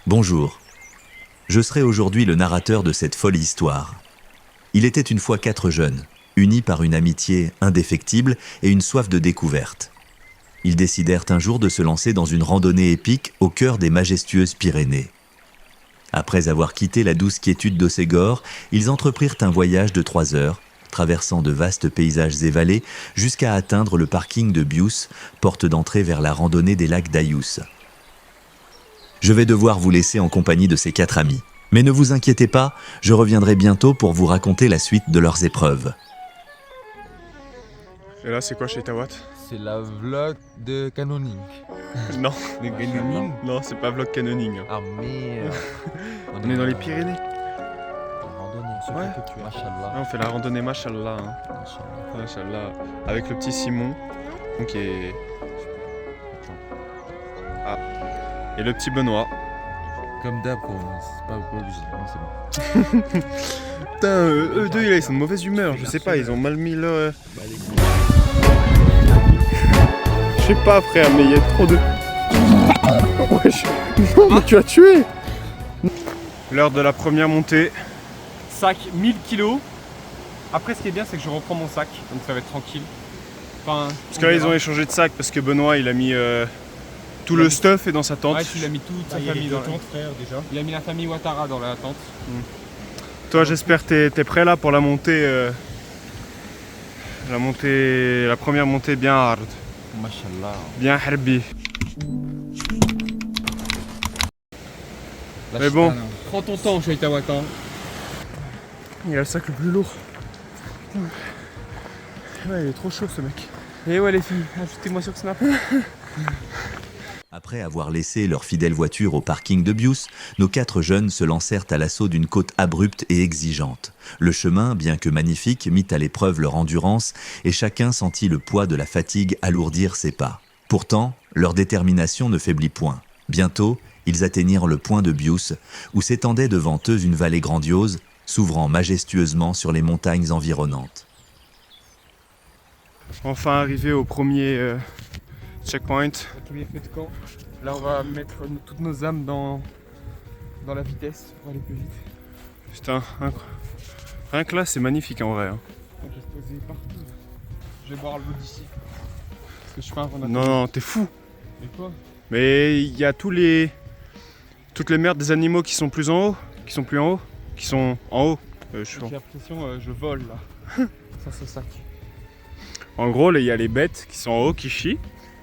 Bonjour. Je serai aujourd'hui le narrateur de cette folle histoire. Il était une fois 4 jeunes, unis par une amitié indéfectible et une soif de découverte. Ils décidèrent un jour de se lancer dans une randonnée épique au cœur des majestueuses Pyrénées. Après avoir quitté la douce quiétude d'Hossegor, ils entreprirent un voyage de 3 heures, traversant de vastes paysages et vallées jusqu'à atteindre le parking de Bious, porte d'entrée vers la randonnée des lacs d'Ayous. Je vais devoir vous laisser en compagnie de ces 4 amis. Mais ne vous inquiétez pas, je reviendrai bientôt pour vous raconter la suite de leurs épreuves. Et là, c'est quoi chez Tawat? C'est la vlog de Canyoning. Non, De Canyoning. non, c'est pas vlog canyoning. Ah merde. On est dans les Pyrénées. La randonnée, ce Ouais. que tu as, machallah. Ah, on fait la randonnée Mashallah. Hein. Machallah. Mashallah. Avec le petit Simon. Donc, qui est... Ah. Et le petit Benoît. Comme d'hab, quoi, c'est pas obligé. Non, c'est bon. Putain, eux deux, ils sont de mauvaise humeur. Je sais pas, ils ont mal mis le... Je sais pas, frère, mais il y a trop de... Wesh. Non, mais tu as tué. L'heure de la première montée. Sac 1000 kilos. Après, ce qui est bien, c'est que je reprends mon sac, donc ça va être tranquille. Enfin, Parce que là, ils ont échangé de sac parce que Benoît, il a mis tout le stuff est dans sa tente. Ouais, il a mis toute sa famille dans la tente, frère, déjà. Il a mis la famille Ouattara dans la tente. Toi, j'espère que t'es prêt là pour la montée. La première montée bien hard, Machallah. bien harbi. La Mais bon. chicane, hein. Prends ton temps, Shaitawata. Il a le sac le plus lourd. Putain. Ouais, il est trop chaud ce mec. Et ouais, les filles, ajoutez-moi sur Snap. Après avoir laissé leur fidèle voiture au parking de Bious, nos 4 jeunes se lancèrent à l'assaut d'une côte abrupte et exigeante. Le chemin, bien que magnifique, mit à l'épreuve leur endurance et chacun sentit le poids de la fatigue alourdir ses pas. Pourtant, leur détermination ne faiblit point. Bientôt, ils atteignirent le point de Bious, où s'étendait devant eux une vallée grandiose, s'ouvrant majestueusement sur les montagnes environnantes. Enfin arrivé au premier checkpoint. Premier feu de camp. Là, on va mettre toutes nos âmes dans la vitesse pour aller plus vite. Putain, rien que là, c'est magnifique en vrai. Hein. On peut se poser partout. Je vais boire l'eau d'ici. Parce que je suis pas un randonneur. Non, non, t'es fou. Mais quoi? Mais il y a toutes les merdes des animaux qui sont plus en haut, qui sont plus en haut, qui sont en haut. J'ai l'impression je vole là. Sans ce sac. En gros, il y a les bêtes qui sont en haut, qui chient,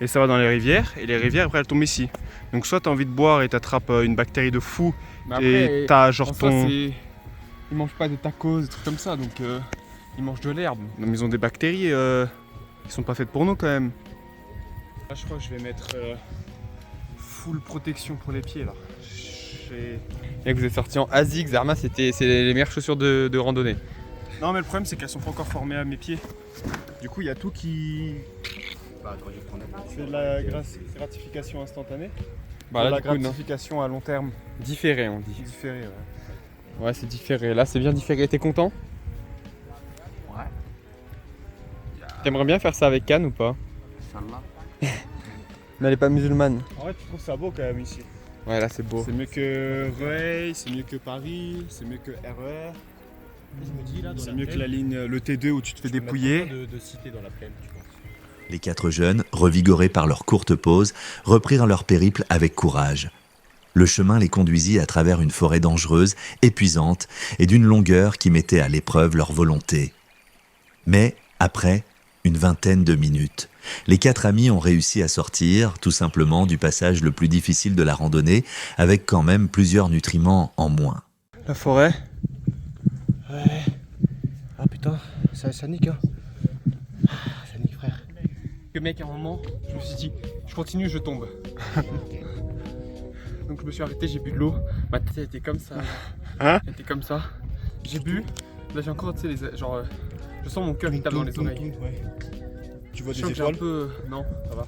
et ça va dans les rivières, et les rivières après elles tombent ici. Donc soit t'as envie de boire et t'attrapes une bactérie de fou, Mais et t'as en genre soi, ton... ils mangent pas des tacos, des trucs comme ça, donc ils mangent de l'herbe. Non mais ils ont des bactéries qui sont pas faites pour nous quand même. Là je crois que je vais mettre full protection pour les pieds là. Et que vous êtes sorti en ASICS, Zerma, c'est les meilleures chaussures de randonnée. Non mais le problème c'est qu'elles sont pas encore formées à mes pieds. Du coup il y a tout qui... C'est de la gratification instantanée. Bah de là, la du coup, non. gratification à long terme. Différé, on dit. Différée, ouais. Ouais, c'est différé. Là, c'est bien différé. T'es content? Ouais. T'aimerais bien faire ça avec Cannes ou pas? Inch'Allah. Mais elle est pas musulmane. En vrai tu trouves ça beau quand même ici. Ouais, là, c'est beau. C'est mieux que Rueil, c'est mieux que Paris, c'est mieux que RER. C'est mieux que la ligne, le T2 où tu te fais dépouiller. Les 4 jeunes, revigorés par leur courte pause, reprirent leur périple avec courage. Le chemin les conduisit à travers une forêt dangereuse, épuisante et d'une longueur qui mettait à l'épreuve leur volonté. Mais, après une vingtaine de minutes, les 4 amis ont réussi à sortir, tout simplement, du passage le plus difficile de la randonnée, avec quand même plusieurs nutriments en moins. La forêt. Ouais. Ah putain, ça nique hein. Ça nique frère. Le mec, à un moment, je me suis dit, je continue, je tombe. Donc je me suis arrêté, j'ai bu de l'eau. Ma tête était comme ça. Hein? Elle était comme ça. J'ai bu. Là, j'ai encore, tu sais, genre, je sens mon cœur qui tape dans les oreilles. Ouais. Tu vois Je des sens que j'ai un étoiles. peu. Non, ça va.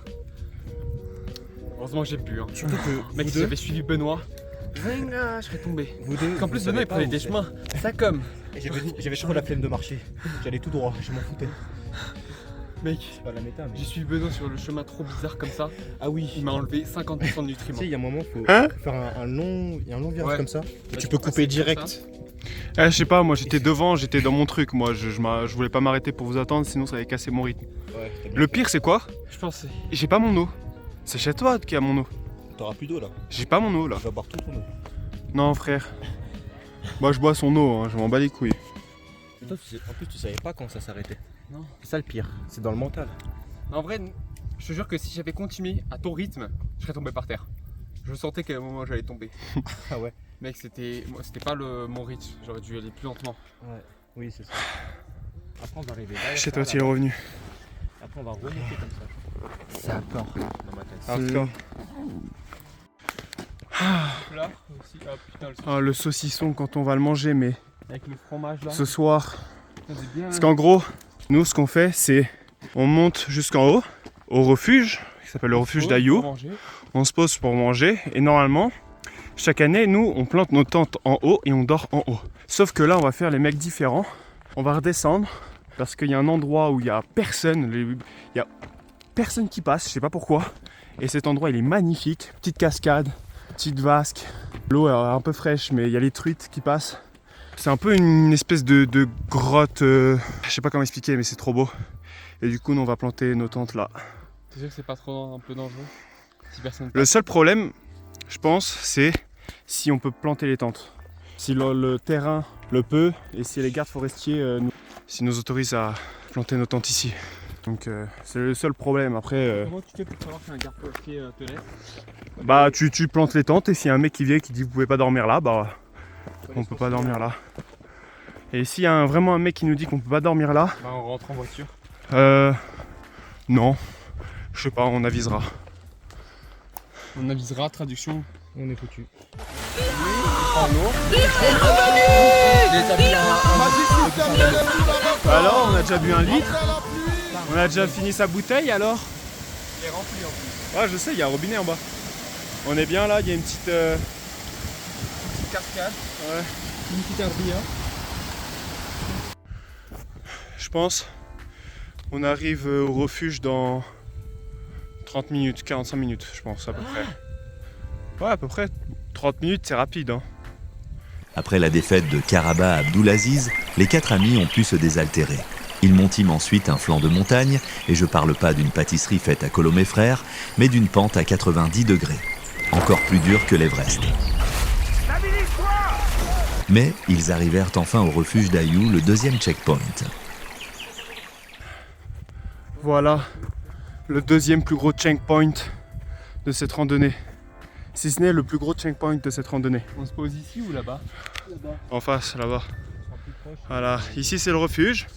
Heureusement que j'ai bu. Hein. Surtout que Mec, vous si deux, j'avais suivi Benoît, je serais tombé. vous deux, En plus, vous Benoît, savez il prenait pas des où chemins. Ça comme. c'est. Et j'avais trop la flemme de marcher. J'allais tout droit, je m'en foutais. Mec, C'est pas la méta, mais. j'ai suivi Benoît sur le chemin trop bizarre comme ça. Ah oui. Il m'a enlevé 50% de Tu nutriments. sais, il y a un moment, faut Hein faire un long virage Ouais. comme ça. Et Bah, tu tu peux peux couper passer comme direct. Je sais pas, moi j'étais devant, j'étais dans mon truc, moi je voulais pas m'arrêter pour vous attendre, sinon ça allait casser mon rythme. Ouais, Le pire c'est quoi? Je pensais. J'ai pas mon eau. C'est chez toi qui a mon eau. T'auras plus d'eau là. J'ai pas mon eau là. Tu vas boire tout ton eau. Non frère. Moi je bois son eau, hein, je m'en bats les couilles. Et toi, en plus, tu savais pas quand ça s'arrêtait. Non. C'est ça le pire. C'est dans le mental. En vrai, je te jure que si j'avais continué à ton rythme, je serais tombé par terre. Je sentais qu'à un moment j'allais tomber. Ah ouais. Mec, c'était pas mon rythme. J'aurais dû aller plus lentement. Ouais. Oui, c'est ça. Après, on va arriver là. Chez toi tu es revenu. Après, on va remonter comme ça. C'est hardcore dans ma tête. Hardcore. Là aussi. Ah putain, Ah, le saucisson quand on va le manger, mais avec le fromage là. ce soir. Putain, c'est bien. Parce qu'en gros, nous ce qu'on fait c'est on monte jusqu'en haut, au refuge, qui s'appelle le refuge d'Ayou. On se pose pour manger et normalement, chaque année, nous on plante nos tentes en haut et on dort en haut. Sauf que là on va faire les mecs différents. On va redescendre parce qu'il y a un endroit où il y a personne, il y a personne qui passe, je sais pas pourquoi. Et cet endroit il est magnifique, petite cascade, petite vasque, l'eau est un peu fraîche mais il y a les truites qui passent. C'est un peu une espèce de grotte, je sais pas comment expliquer mais c'est trop beau. Et du coup nous on va planter nos tentes là. C'est sûr que c'est pas trop un peu dangereux si personne. Le seul problème, je pense, c'est si on peut planter les tentes. Si le terrain le peut et si les gardes forestiers nous autorisent à planter nos tentes ici. Donc c'est le seul problème. Après, Comment tu fais pour savoir qu'un garde forestier te laisse? bah tu plantes les tentes et s'il y a un mec qui vient et qui dit vous pouvez pas dormir là, bah on peut pas dormir là. Et s'il y a vraiment un mec qui nous dit qu'on peut pas dormir là, Bah, on rentre en voiture. non, je sais pas, on avisera. On avisera, traduction. On est foutu. Alors, on a déjà bu 1 litre. On a déjà fini sa bouteille alors. Il est rempli en plus. Ouais, je sais, il y a un robinet en bas. On est bien là, il y a une petite. Cascade. Ouais. Une petite arbria. Je pense. On arrive au refuge dans 30 minutes, 45 minutes, je pense, à peu près. Ouais, à peu près. 30 minutes, c'est rapide. Hein. Après la défaite de Karaba Abdulaziz, les 4 amis ont pu se désaltérer. Ils montiment ensuite un flanc de montagne, et je parle pas d'une pâtisserie faite à Colomé Frères, mais d'une pente à 90 degrés. Encore plus dure que l'Everest. Mais ils arrivèrent enfin au refuge d'Ayou, le 2e checkpoint. Voilà le 2e plus gros checkpoint de cette randonnée. Si ce n'est le plus gros checkpoint de cette randonnée. On se pose ici ou là-bas? En face, là-bas. Voilà, ici c'est le refuge.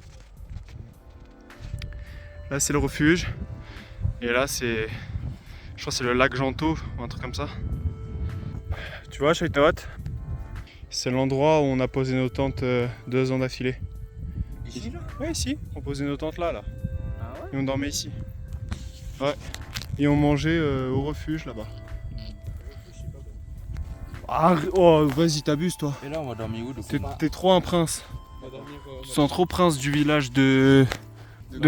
Là c'est le refuge. Et là c'est... Je crois que c'est le lac Janto ou un truc comme ça. Tu vois, Shaitawat, c'est l'endroit où on a posé nos tentes 2 ans d'affilée. Ici là? Ouais, ici, on posait nos tentes là. Ah ouais? Et on dormait ici. Ouais. Et on mangeait au refuge là-bas. Ah, oh, vas-y, t'abuses toi. Et là, on va dormir où? T'es trop un prince. On va dormir. Tu sens trop prince du village de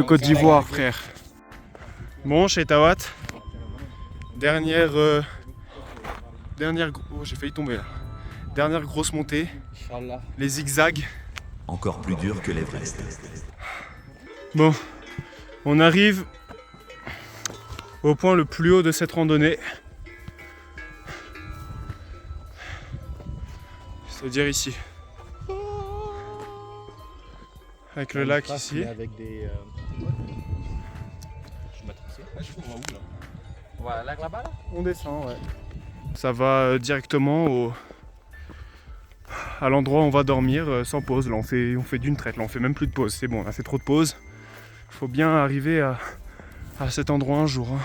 Côte d'Ivoire, frère. Bon, chez Tawat, dernière, oh, j'ai failli tomber là. Dernière grosse montée, Inch'Allah. les zigzags. Encore plus dur que l'Everest. Bon, on arrive au point le plus haut de cette randonnée. C'est-à-dire ici. Avec le lac ici. Avec des. Je m'ai tracé. On va où là? On va là-bas là? On descend, ouais. Ça va directement à l'endroit où on va dormir sans pause. Là, on fait d'une traite. Là, on fait même plus de pause. C'est bon, on a fait trop de pauses. Faut bien arriver à cet endroit un jour. Hein.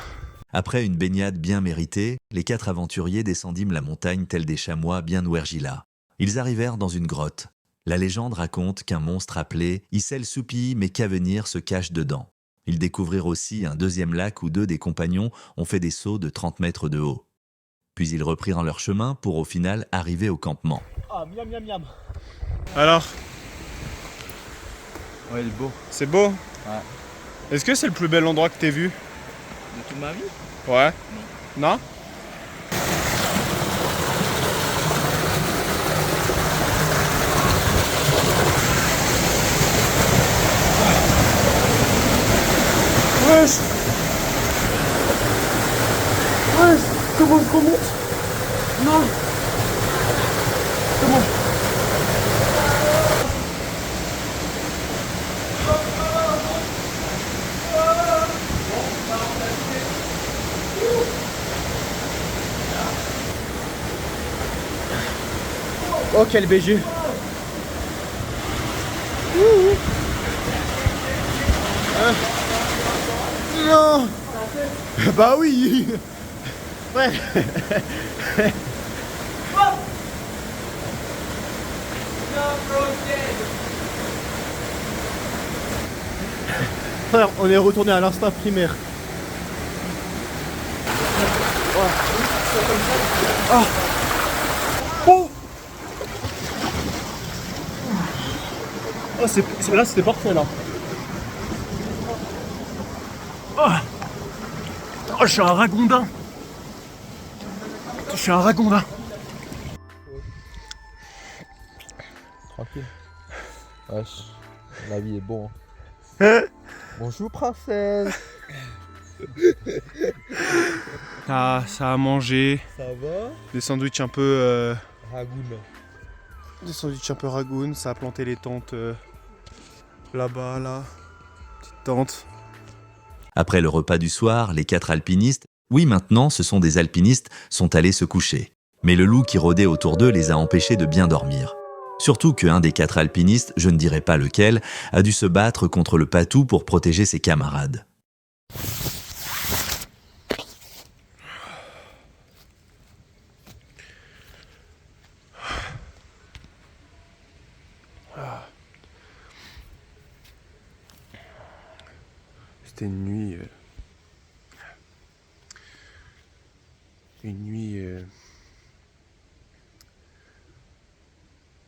Après une baignade bien méritée, les 4 aventuriers descendîmes la montagne tels des chamois bien ouergila. Ils arrivèrent dans une grotte. La légende raconte qu'un monstre appelé Issel Soupi Mekavenir se cache dedans. Ils découvrirent aussi un 2e lac où 2 des compagnons ont fait des sauts de 30 mètres de haut. Puis ils reprirent leur chemin pour au final arriver au campement. Ah, miam miam miam. Alors, Ouais, il est beau. c'est beau? Ouais. Est-ce que c'est le plus bel endroit que t'aies vu? De toute ma vie? Ouais. Non? Wesh! Wesh! Comment je remonte? Non! Comment? Oh quel BG! Non! Bah oui! Ouais! Frère, on est retourné à l'instinct primaire. Ah! Oh! Oh, là c'était parfait là. Oh, je suis un ragondin. Je suis un ragondin. Tranquille. Wesh, la vie est bon. Hein. Bonjour princesse. Ah, ça a mangé. Ça va? Des sandwichs un peu... Ragoun. Des sandwichs un peu ragoon. Ça a planté les tentes là-bas, là. Petite tente. Après le repas du soir, les 4 alpinistes, oui maintenant ce sont des alpinistes, sont allés se coucher. Mais le loup qui rôdait autour d'eux les a empêchés de bien dormir. Surtout qu'un des 4 alpinistes, je ne dirai pas lequel, a dû se battre contre le patou pour protéger ses camarades. C'était une nuit...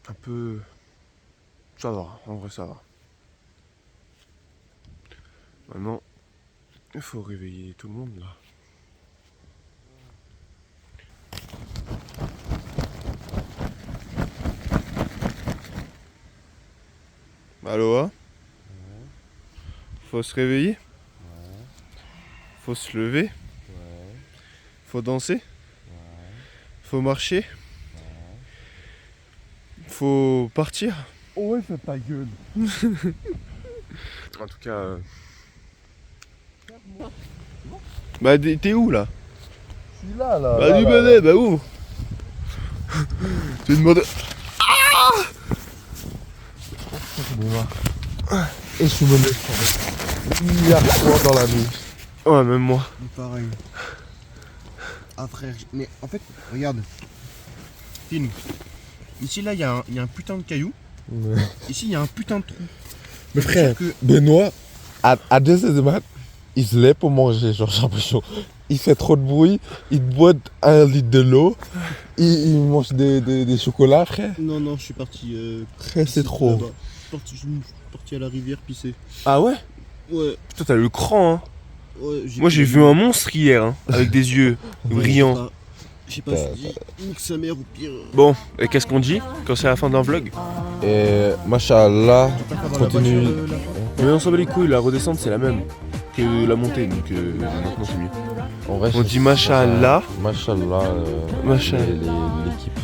un peu... Ça va, en vrai ça va. Maintenant, il faut réveiller tout le monde là. Allô, hein? Faut se réveiller? Faut se lever? Faut danser? Faut marcher? Faut partir? Ouais, fais ta gueule. En tout cas... Bah t'es où là? Je suis là, là. Bah du balai, bah ouvre. Tu demandes... Et je suis mené hier soir dans la nuit. Ouais, même moi. Pareil. Ah frère, mais en fait, regarde. Film. Ici là, il y a un putain de caillou. Ouais. Ici, il y a un putain de trou. Mais frère, que- Benoît, à 2h du mat, il se lève pour manger, genre j'ai l'impression. Il fait trop de bruit, il boit 1 litre de l'eau, il mange des chocolats, frère. Non, je suis parti. Frère, c'est pisser trop. là-bas. Je suis parti à la rivière pisser. Ah ouais? Ouais, Putain, t'as le cran, hein. ouais. Moi j'ai vu un monstre hier, hein, avec des yeux brillants. Je sais pas, je dis, nique sa mère ou pire. Bon, et qu'est-ce qu'on dit quand c'est la fin d'un vlog? Et machallah, continue. Mais on s'en bat les couilles, la redescente c'est la même que la montée, donc maintenant c'est mieux. En vrai, On dit machallah. Machallah, Machallah. l'équipe.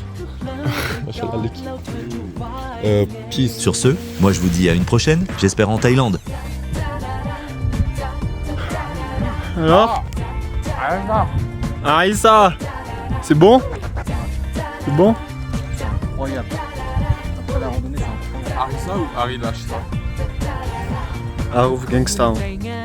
Machallah, l'équipe. Peace. Sur ce, moi je vous dis à une prochaine, j'espère en Thaïlande. Alors? Aïssa! C'est bon? C'est bon? Incroyable. Après la randonnée, c'est incroyable. Arisa ou Ari Lach ça? Aruf Gangsta. Singing